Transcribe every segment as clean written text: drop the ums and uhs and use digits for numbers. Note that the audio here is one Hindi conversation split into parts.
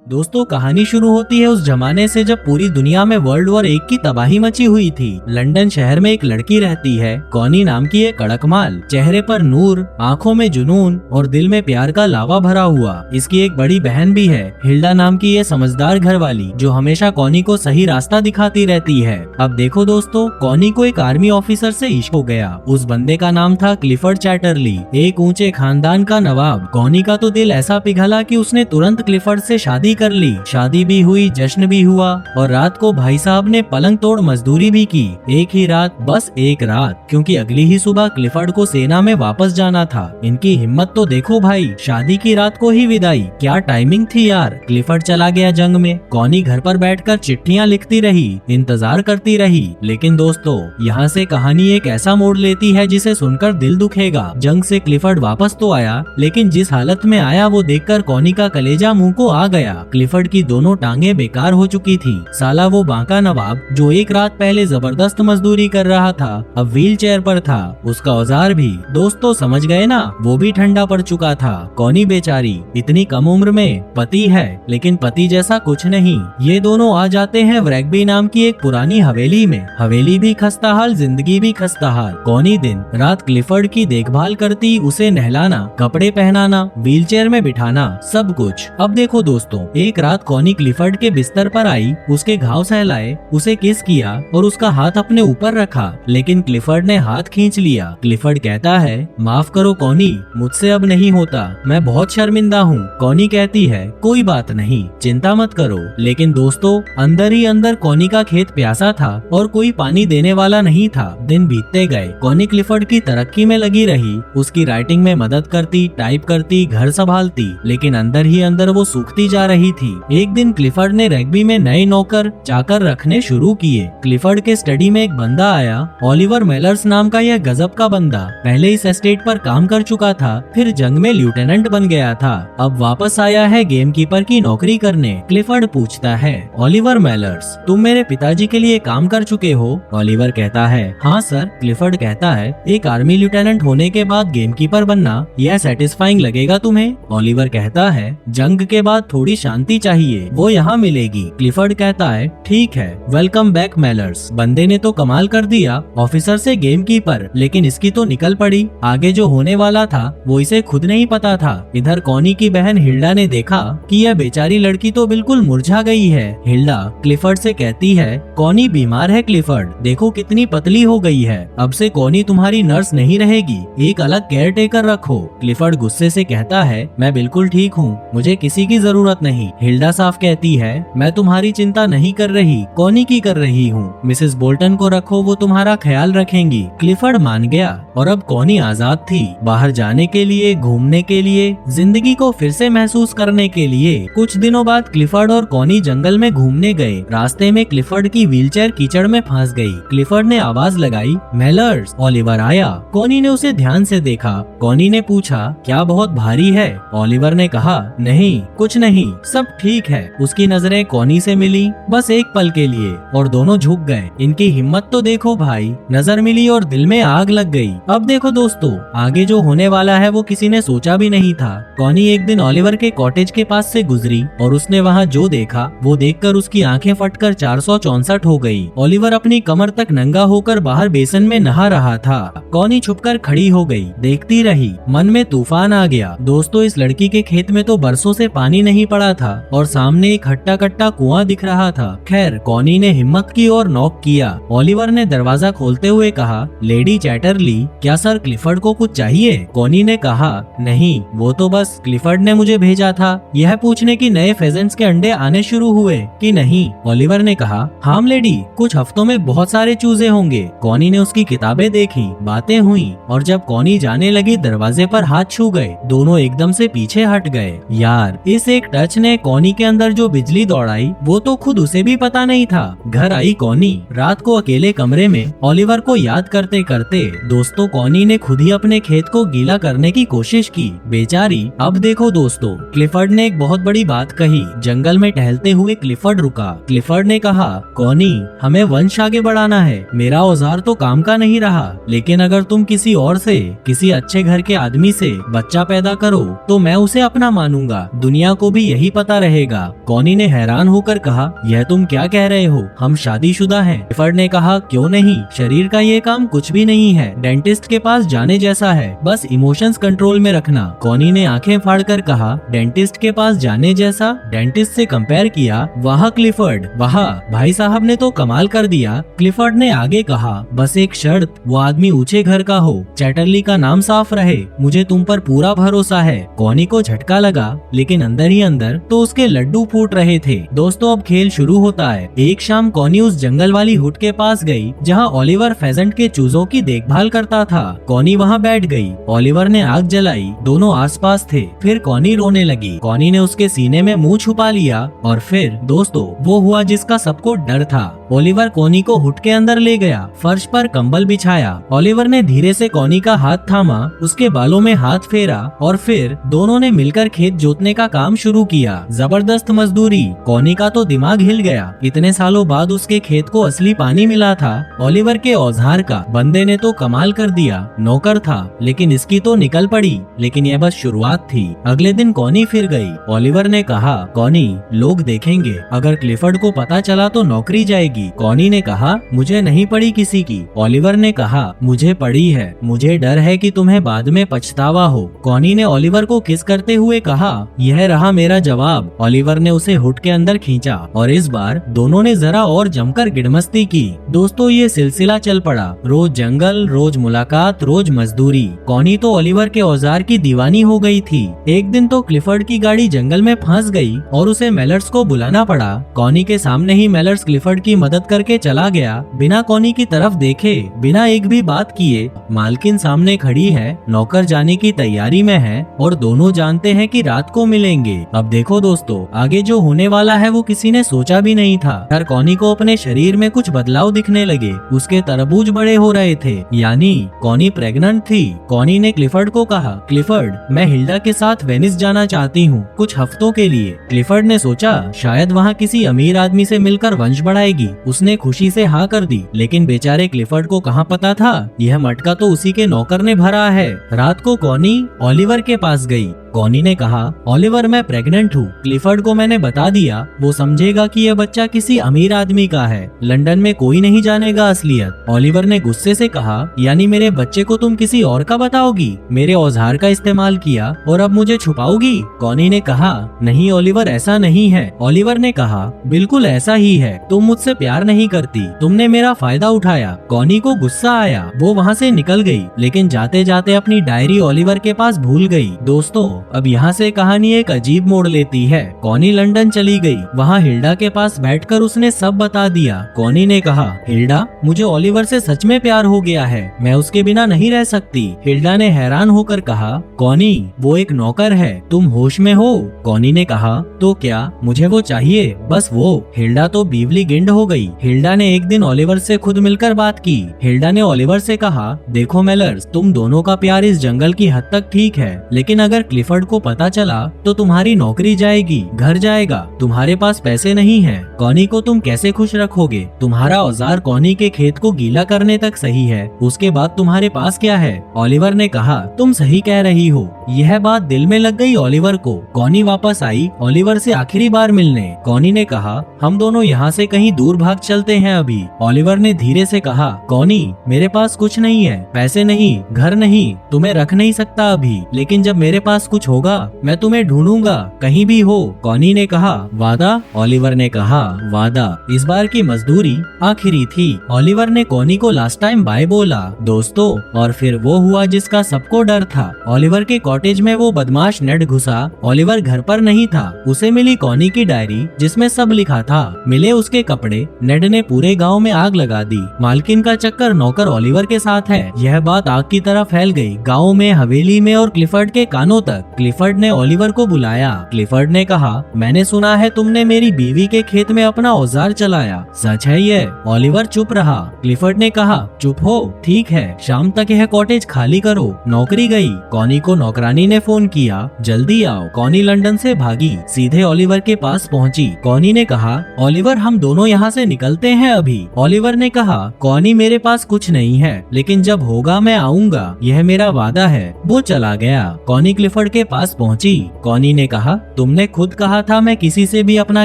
दोस्तों कहानी शुरू होती है उस जमाने से जब पूरी दुनिया में वर्ल्ड वॉर 1 की तबाही मची हुई थी। लंदन शहर में एक लड़की रहती है, कॉनी नाम की एक कड़कमाल, चेहरे पर नूर, आंखों में जुनून और दिल में प्यार का लावा भरा हुआ। इसकी एक बड़ी बहन भी है, हिल्डा नाम की ये समझदार घरवाली, जो हमेशा कॉनी को सही रास्ता दिखाती रहती है। अब देखो दोस्तों, कॉनी को एक आर्मी ऑफिसर से इश्क हो गया। उस बंदे का नाम था क्लिफर्ड चैटरली, एक ऊंचे खानदान का नवाब। कॉनी का तो दिल ऐसा पिघला कि उसने तुरंत क्लिफर्ड से शादी कर ली। शादी भी हुई, जश्न भी हुआ और रात को भाई साहब ने पलंग तोड़ मजदूरी भी की। एक ही रात, बस एक रात, क्योंकि अगली ही सुबह क्लिफर्ड को सेना में वापस जाना था। इनकी हिम्मत तो देखो भाई, शादी की रात को ही विदाई, क्या टाइमिंग थी यार। क्लिफर्ड चला गया जंग में, कॉनी घर पर बैठकर चिट्ठियां लिखती रही, इंतजार करती रही। लेकिन दोस्तों, यहाँ से कहानी एक ऐसा मोड़ लेती है जिसे सुनकर दिल दुखेगा। जंग से क्लिफर्ड वापस तो आया, लेकिन जिस हालत में आया वो देखकर कॉनी का कलेजा मुंह को आ गया। क्लिफर्ड की दोनों टांगे बेकार हो चुकी थी। साला वो बांका नवाब जो एक रात पहले जबरदस्त मजदूरी कर रहा था, अब व्हील चेयर पर था। उसका औजार भी, दोस्तों समझ गए ना, वो भी ठंडा पड़ चुका था। कॉनी बेचारी इतनी कम उम्र में, पति है लेकिन पति जैसा कुछ नहीं। ये दोनों आ जाते हैं व्रैगबी नाम की एक पुरानी हवेली में। हवेली भी खस्ता हाल, जिंदगी भी खस्ता हाल। कॉनी दिन रात क्लिफर्ड की देखभाल करती, उसे नहलाना, कपड़े पहनाना, व्हीलचेयर में बिठाना, सब कुछ। अब देखो दोस्तों, एक रात कॉनी क्लिफर्ड के बिस्तर पर आई, उसके घाव सहलाए, उसे किस किया और उसका हाथ अपने ऊपर रखा, लेकिन क्लिफर्ड ने हाथ खींच लिया। क्लिफर्ड कहता है, माफ करो कॉनी, मुझसे अब नहीं होता, मैं बहुत शर्मिंदा हूँ। कॉनी कहती है, कोई बात नहीं, चिंता मत करो। लेकिन दोस्तों, अंदर ही अंदर कॉनी का खेत प्यासा था और कोई पानी देने वाला नहीं था। दिन बीतते गए, कॉनी क्लिफर्ड की तरक्की में लगी रही, उसकी राइटिंग में मदद करती, टाइप करती, घर संभालती, लेकिन अंदर ही अंदर वो सूखती जा रही थी। एक दिन क्लिफर्ड ने रग्बी में नए नौकर चाकर रखने शुरू किए। क्लिफर्ड के स्टडी में एक बंदा आया, ओलिवर मेलर्स नाम का यह गजब का बंदा। पहले इस एस्टेट पर काम कर चुका था, फिर जंग में लेफ्टिनेंट बन गया था, अब वापस आया है गेम कीपर की नौकरी करने। क्लिफर्ड पूछता है, ओलिवर मेलर्स, तुम मेरे पिताजी के लिए काम कर चुके हो? ओलिवर कहता है, हाँ सर। क्लिफर्ड कहता है, एक आर्मी लेफ्टिनेंट होने के बाद गेम कीपर बनना, यह सेटिस्फाइंग लगेगा तुम्हें? ओलिवर कहता है, जंग के बाद थोड़ी शांति चाहिए, वो यहाँ मिलेगी। क्लिफर्ड कहता है, ठीक है, वेलकम बैक मेलर्स। बंदे ने तो कमाल कर दिया, ऑफिसर से गेम कीपर, लेकिन इसकी तो निकल पड़ी। आगे जो होने वाला था वो इसे खुद नहीं पता था। इधर कॉनी की बहन हिल्डा ने देखा कि यह बेचारी लड़की तो बिल्कुल मुरझा गई है। हिल्डा क्लिफर्ड से कहती है, कॉनी बीमार है क्लिफर्ड, देखो कितनी पतली हो गई है, अब से कॉनी तुम्हारी नर्स नहीं रहेगी, एक अलग केयर टेकर रखो। क्लिफर्ड गुस्से से कहता है, मैं बिल्कुल ठीक हूँ, मुझे किसी की जरूरत नहीं। हिल्डा साफ कहती है, मैं तुम्हारी चिंता नहीं कर रही, कॉनी की कर रही हूँ। मिसेस बोल्टन को रखो, वो तुम्हारा ख्याल रखेंगी। क्लिफर्ड मान गया और अब कॉनी आजाद थी, बाहर जाने के लिए, घूमने के लिए, जिंदगी को फिर से महसूस करने के लिए। कुछ दिनों बाद क्लिफर्ड और कॉनी जंगल में घूमने गए। रास्ते में क्लिफर्ड की व्हीलचेयर कीचड़ में फंस गई। क्लिफर्ड ने आवाज लगाई, मेलर्स। ओलिवर आया। कॉनी ने उसे ध्यान से देखा। कॉनी ने पूछा, क्या बहुत भारी है? ओलिवर ने कहा, नहीं कुछ नहीं, सब ठीक है। उसकी नजरें कॉनी से मिली, बस एक पल के लिए, और दोनों झुक गए। इनकी हिम्मत तो देखो भाई, नजर मिली और दिल में आग लग गई। अब देखो दोस्तों, आगे जो होने वाला है वो किसी ने सोचा भी नहीं था। कॉनी एक दिन ओलिवर के कॉटेज के पास से गुजरी और उसने वहाँ जो देखा वो देखकर उसकी आंखें फटकर 464 हो गई। ओलिवर अपनी कमर तक नंगा होकर बाहर बेसन में नहा रहा था। कॉनी छुपकर खड़ी हो गई, देखती रही, मन में तूफान आ गया। दोस्तों, इस लड़की के खेत में तो बरसों से पानी नहीं पड़ा था और सामने एक हट्टा कट्टा कुआं दिख रहा था। खैर, कॉनी ने हिम्मत की और नॉक किया। ओलिवर ने दरवाजा खोलते हुए कहा, लेडी चैटरली, क्या सर क्लिफर्ड को कुछ चाहिए? कॉनी ने कहा, नहीं, वो तो बस क्लिफर्ड ने मुझे भेजा था यह पूछने की नए फेजेंट्स के अंडे आने शुरू हुए कि नहीं। ओलिवर ने कहा, हाँ लेडी, कुछ हफ्तों में बहुत सारे चूजे होंगे। कॉनी ने उसकी किताबें देखी, बातें हुई, और जब कॉनी जाने लगी दरवाजे पर हाथ छू गए। दोनों एकदम से पीछे हट गए। यार, इस एक टच ने कॉनी के अंदर जो बिजली दौड़ाई वो तो खुद उसे भी पता नहीं था। घर आई कॉनी, रात को अकेले कमरे में ओलिवर को याद करते करते। दोस्तों, कॉनी ने खुद ही अपने खेत को गीला करने की कोशिश की, बेचारी। अब देखो दोस्तों, क्लिफर्ड ने एक बहुत बड़ी बात कही। जंगल में टहलते हुए क्लिफर्ड रुका। क्लिफर्ड ने कहा, कॉनी, हमें वंश आगे बढ़ाना है, मेरा औजार तो काम का नहीं रहा, लेकिन अगर तुम किसी और से, किसी अच्छे घर के आदमी से बच्चा पैदा करो तो मैं उसे अपना मानूंगा। दुनिया को भी यही नहीं पता रहेगा। कॉनी ने हैरान होकर कहा, यह तुम क्या कह रहे हो, हम शादीशुदा हैं। क्लिफर्ड ने कहा, क्यों नहीं, शरीर का ये काम कुछ भी नहीं है, डेंटिस्ट के पास जाने जैसा है, बस इमोशंस कंट्रोल में रखना। कॉनी ने आंखें फाड़कर कहा, डेंटिस्ट के पास जाने जैसा, डेंटिस्ट से कंपेयर किया। वाह क्लिफर्ड वाह, भाई साहब ने तो कमाल कर दिया। क्लिफर्ड ने आगे कहा, बस एक शर्त, वो आदमी ऊंचे घर का हो, चैटरली का नाम साफ रहे, मुझे तुम पर पूरा भरोसा है। कॉनी को झटका लगा, लेकिन अंदर ही अंदर तो उसके लड्डू फूट रहे थे। दोस्तों अब खेल शुरू होता है। एक शाम कॉनी उस जंगल वाली हुट के पास गई जहाँ ओलिवर फेजेंट के चूजों की देखभाल करता था। कॉनी वहाँ बैठ गई। ओलिवर ने आग जलाई, दोनों आसपास थे। फिर कॉनी रोने लगी। कॉनी ने उसके सीने में मुंह छुपा लिया और फिर दोस्तों वो हुआ जिसका सबको डर था। ओलिवर कॉनी को हुट के अंदर ले गया, फर्श पर कंबल बिछाया। ओलिवर ने धीरे से कॉनी का हाथ थामा, उसके बालों में हाथ फेरा और फिर दोनों ने मिलकर खेत जोतने का काम शुरू किया। जबरदस्त मजदूरी। कॉनी का तो दिमाग हिल गया। इतने सालों बाद उसके खेत को असली पानी मिला था, ओलिवर के औजार का। बंदे ने तो कमाल कर दिया, नौकर था लेकिन इसकी तो निकल पड़ी। लेकिन यह बस शुरुआत थी। अगले दिन कॉनी फिर गई। ओलिवर ने कहा, कॉनी लोग देखेंगे, अगर क्लिफर्ड को पता चला तो नौकरी जाएगी। कॉनी ने कहा, मुझे नहीं पड़ी किसी की। ओलिवर ने कहा, मुझे पड़ी है, मुझे डर है कि तुम्हें बाद में पछतावा हो। कॉनी ने ओलिवर को किस करते हुए कहा, यह रहा मेरा जवाब। ओलिवर ने उसे हुट के अंदर खींचा और इस बार दोनों ने जरा और जमकर गिड़मस्ती की। दोस्तों ये सिलसिला चल पड़ा, रोज जंगल, रोज मुलाकात, रोज मजदूरी। कॉनी तो ओलिवर के औजार की दीवानी हो गई थी। एक दिन तो क्लिफर्ड की गाड़ी जंगल में फंस गई और उसे मेलर्स को बुलाना पड़ा। कॉनी के सामने ही मेलर्स क्लिफर्ड की मदद करके चला गया, बिना कॉनी की तरफ देखे, बिना एक भी बात किए। मालकिन सामने खड़ी है, नौकर जाने की तैयारी में है और दोनों जानते हैं कि रात को मिलेंगे। अब देखो दोस्तों, आगे जो होने वाला है वो किसी ने सोचा भी नहीं था। यार कॉनी को अपने शरीर में कुछ बदलाव दिखने लगे, उसके तरबूज बड़े हो रहे थे, यानी कॉनी प्रेग्नेंट थी। कॉनी ने क्लिफर्ड को कहा, क्लिफर्ड मैं हिल्डा के साथ वेनिस जाना चाहती हूँ कुछ हफ्तों के लिए। क्लिफर्ड ने सोचा शायद वहाँ किसी अमीर आदमी से मिलकर वंश बढ़ाएगी। उसने खुशी से हाँ कर दी, लेकिन बेचारे क्लिफर्ड को कहाँ पता था यह मटका तो उसी के नौकर ने भरा है। रात को कॉनी ओलिवर के पास गई। कॉनी ने कहा, ओलिवर मैं प्रेग्नेंट हूँ। क्लिफर्ड को मैंने बता दिया, वो समझेगा कि यह बच्चा किसी अमीर आदमी का है, लंदन में कोई नहीं जानेगा असलियत। ओलिवर ने गुस्से से कहा, यानी मेरे बच्चे को तुम किसी और का बताओगी? मेरे औजार का इस्तेमाल किया और अब मुझे छुपाओगी? कॉनी ने कहा, नहीं ओलिवर ऐसा नहीं है। ओलिवर ने कहा, बिल्कुल ऐसा ही है, तुम मुझसे प्यार नहीं करती, तुमने मेरा फायदा उठाया। कॉनी को गुस्सा आया, वो वहाँ से निकल गई, लेकिन जाते जाते अपनी डायरी ओलिवर के पास भूल गई। दोस्तों अब यहाँ से कहानी एक अजीब मोड़ लेती है। कॉनी लंदन चली गई, वहाँ हिल्डा के पास बैठकर उसने सब बता दिया। कॉनी ने कहा, हिल्डा मुझे ओलिवर से सच में प्यार हो गया है, मैं उसके बिना नहीं रह सकती। हिल्डा ने हैरान होकर कहा, कॉनी वो एक नौकर है, तुम होश में हो? कॉनी ने कहा, तो क्या मुझे वो चाहिए, बस वो। हिल्डा तो बीवली गिंड हो गई। हिल्डा ने एक दिन ओलिवर से खुद मिलकर बात की। हिल्डा ने ओलिवर से कहा, देखो मेलर्स, तुम दोनों का प्यार इस जंगल की हद तक ठीक है, लेकिन अगर क्लिफर्ड को पता चला तो तुम्हारी नौकरी जाएगी, घर जाएगा, तुम्हारे पास पैसे नहीं है, कॉनी को तुम कैसे खुश रखोगे? तुम्हारा औजार कॉनी के खेत को गीला करने तक सही है, उसके बाद तुम्हारे पास क्या है? ओलिवर ने कहा, तुम सही कह रही हो। यह बात दिल में लग गई ओलिवर को। कॉनी वापस आई ओलिवर से आखिरी बार मिलने। कॉनी ने कहा, हम दोनों यहाँ से कहीं दूर भाग चलते हैं अभी। ओलिवर ने धीरे से कहा, कॉनी मेरे पास कुछ नहीं है, पैसे नहीं, घर नहीं, तुम्हें रख नहीं सकता अभी, लेकिन जब मेरे पास कुछ होगा मैं तुम्हें ढूंढूंगा, कहीं भी हो। कॉनी ने कहा, वादा? ओलिवर ने कहा, वादा। इस बार की मजदूरी आखिरी थी। ओलिवर ने कॉनी को लास्ट टाइम बाय बोला। दोस्तों और फिर वो हुआ जिसका सबको डर था। ओलिवर के कॉटेज में वो बदमाश नेड घुसा। ओलिवर घर पर नहीं था। उसे मिली कॉनी की डायरी जिसमें सब लिखा था। मिले उसके कपड़े। नेड ने पूरे गांव में आग लगा दी। मालकिन का चक्कर नौकर ओलिवर के साथ है। यह बात आग की तरह फैल गई, गाँव में, हवेली में और क्लिफर्ड के कानों तक। क्लिफर्ड ने ओलिवर को बुलाया। क्लिफर्ड ने कहा, मैंने सुना है तुमने मेरी बीवी के खेत में अपना औजार चलाया, सच है ये? ओलिवर चुप रहा। क्लिफर्ड ने कहा, चुप हो, ठीक है, शाम तक यह कॉटेज खाली करो। नौकरी गई। कॉनी को नौकरानी ने फोन किया, जल्दी आओ। कॉनी लंदन से भागी, सीधे ओलिवर के पास पहुंची। कॉनी ने कहा, ओलिवर हम दोनों यहाँ से निकलते हैं अभी। ओलिवर ने कहा, कॉनी मेरे पास कुछ नहीं है, लेकिन जब होगा मैं आऊंगा, यह मेरा वादा है। वो चला गया। कॉनी क्लिफर्ड के के पास पहुंची। कॉनी ने कहा, तुमने खुद कहा था मैं किसी से भी अपना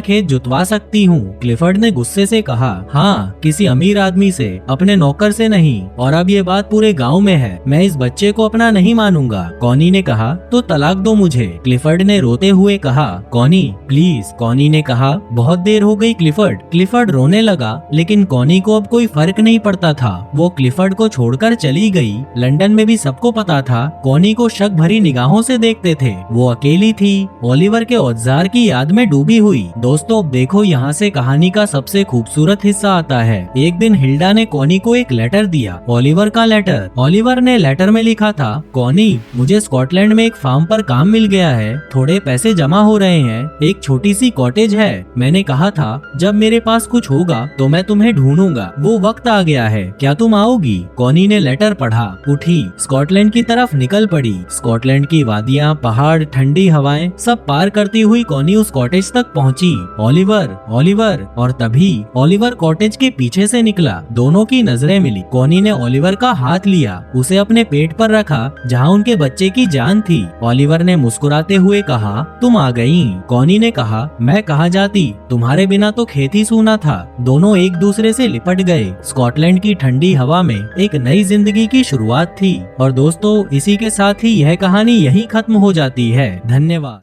खेत जुतवा सकती हूँ। क्लिफर्ड ने गुस्से से कहा, हाँ, किसी अमीर आदमी से, अपने नौकर से नहीं। और अब ये बात पूरे गाँव में है। मैं इस बच्चे को अपना नहीं मानूंगा। कॉनी ने कहा, तो तलाक दो मुझे। क्लिफर्ड ने रोते हुए कहा, कॉनी प्लीज। कॉनी ने कहा, बहुत देर हो गई क्लिफर्ड। क्लिफर्ड रोने लगा, लेकिन कॉनी को अब कोई फर्क नहीं पड़ता था। वो क्लिफर्ड को छोड़कर चली गई। लंदन में भी सबको पता था, कॉनी को शक भरी निगाहों से देखते थे। वो अकेली थी, ओलिवर के औजार की याद में डूबी हुई। दोस्तों देखो, यहाँ से कहानी का सबसे खूबसूरत हिस्सा आता है। एक दिन हिल्डा ने कॉनी को एक लेटर दिया, ओलिवर का लेटर। ओलिवर ने लेटर में लिखा था, कॉनी, मुझे स्कॉटलैंड में एक फार्म पर काम मिल गया है। थोड़े पैसे जमा हो रहे हैं। एक छोटी सी कॉटेज है। मैंने कहा था जब मेरे पास कुछ होगा तो मैं तुम्हें ढूंढूंगा। वो वक्त आ गया है, क्या तुम आओगी? कॉनी ने लेटर पढ़ा, उठी, स्कॉटलैंड की तरफ निकल पड़ी। स्कॉटलैंड की वादियाँ, पहाड़, ठंडी हवाएं सब पार करती हुई कॉनी उस कॉटेज तक पहुंची। Oliver, Oliver. और तभी ओलिवर कॉटेज के पीछे से निकला। दोनों की नजरें मिली। कॉनी ने ओलिवर का हाथ लिया, उसे अपने पेट पर रखा जहां उनके बच्चे की जान थी। ओलिवर ने मुस्कुराते हुए कहा, तुम आ गई। कॉनी ने कहा, मैं कहाँ जाती, तुम्हारे बिना तो खेत ही सूना था। दोनों एक दूसरे से लिपट गए। स्कॉटलैंड की ठंडी हवा में एक नई जिंदगी की शुरुआत थी। और दोस्तों इसी के साथ ही यह कहानी यहीं खत्म हो जाती है। धन्यवाद।